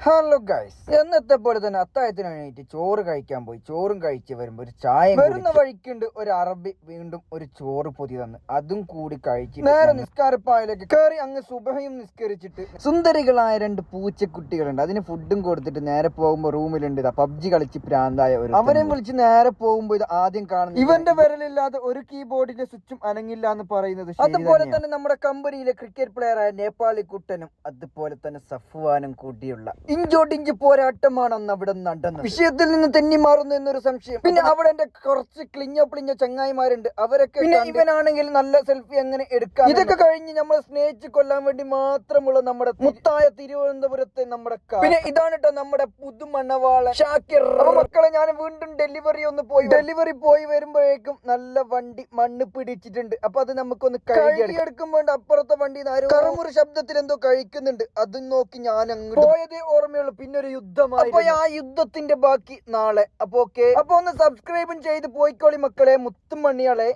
Hello guys, എന്നത്തെ പോലെ തന്നെ അത്താഴത്തിന് വേണ്ടിയിട്ട് ചോറ് കഴിക്കാൻ പോയി. ചോറും കഴിച്ച് വരുമ്പോ ഒരു ചായ വരുന്ന വഴിക്കുണ്ട് ഒരു അറബി വീണ്ടും ഒരു ചോറ് പൊതി തന്ന് അതും കൂടി കഴിച്ചിട്ട് നേരെ നിസ്കാരപ്പായലേക്ക് കയറി അങ്ങ് സുബഹയും നിസ്കരിച്ചിട്ട് സുന്ദരികളായ രണ്ട് പൂച്ചക്കുട്ടികളുണ്ട്. അതിന് ഫുഡും കൊടുത്തിട്ട് നേരെ പോകുമ്പോ റൂമിലുണ്ട് പബ്ജി കളിച്ച് പ്രാന്തായ ഒരു അവരെയും വിളിച്ച് നേരെ പോകുമ്പോ ഇത് ആദ്യം കാണുന്നത് ഇവന്റെ വിരലില്ലാതെ ഒരു കീബോർഡിന്റെ സ്വിച്ചും അനങ്ങില്ല എന്ന് പറയുന്നത്. അതുപോലെ തന്നെ നമ്മുടെ കമ്പനിയിലെ ക്രിക്കറ്റ് പ്ലെയർ ആയ നേപ്പാളി കുട്ടനും അതുപോലെ തന്നെ സഫ്വാനും കൂടിയുള്ള ഇഞ്ചോടിഞ്ച് പോരാട്ടമാണ് അന്ന് അവിടെ നടന്നത്. വിഷയത്തിൽ നിന്ന് തെന്നി മാറുന്നു എന്നൊരു സംശയം. പിന്നെ അവിടെ എന്റെ കുറച്ച് ക്ലിഞ്ഞ ചങ്ങായിമാരുണ്ട്. അവരൊക്കെ പിന്നെ ഇവനാണെങ്കിൽ നല്ല സെൽഫി എങ്ങനെ എടുക്കാം. ഇതൊക്കെ കഴിഞ്ഞ് നമ്മൾ സ്നേഹിച്ച് കൊല്ലാൻ വേണ്ടി മാത്രമുള്ള നമ്മുടെ മുത്തായ തിരുവനന്തപുരത്തെ നമ്മുടെ പിന്നെ ഇതാണ് കേട്ടോ നമ്മുടെ പുതുമണവാളൻ ഷാക്കിർ. മക്കളെ, ഞാൻ വീണ്ടും ഡെലിവറി പോയി വരുമ്പോഴേക്കും നല്ല വണ്ടി മണ്ണ് പിടിച്ചിട്ടുണ്ട്. അപ്പൊ അത് നമുക്കൊന്ന് കഴുകിയെടുക്കുമ്പോൾ അപ്പുറത്തെ വണ്ടി കറുമുറി ശബ്ദത്തിൽ എന്തോ കഴിക്കുന്നുണ്ട്. അതും നോക്കി ഞാൻ അങ്ങ് പോയതേ ഓർമ്മയുള്ളൂ. പിന്നെ ഒരു യുദ്ധമായി. അപ്പൊ ആ യുദ്ധത്തിന്റെ ബാക്കി നാളെ. അപ്പൊ ഓക്കെ, അപ്പൊ ഒന്ന് സബ്സ്ക്രൈബും ചെയ്ത് പോയിക്കോളി മക്കളെ, മുത്തുമണിയാളെ.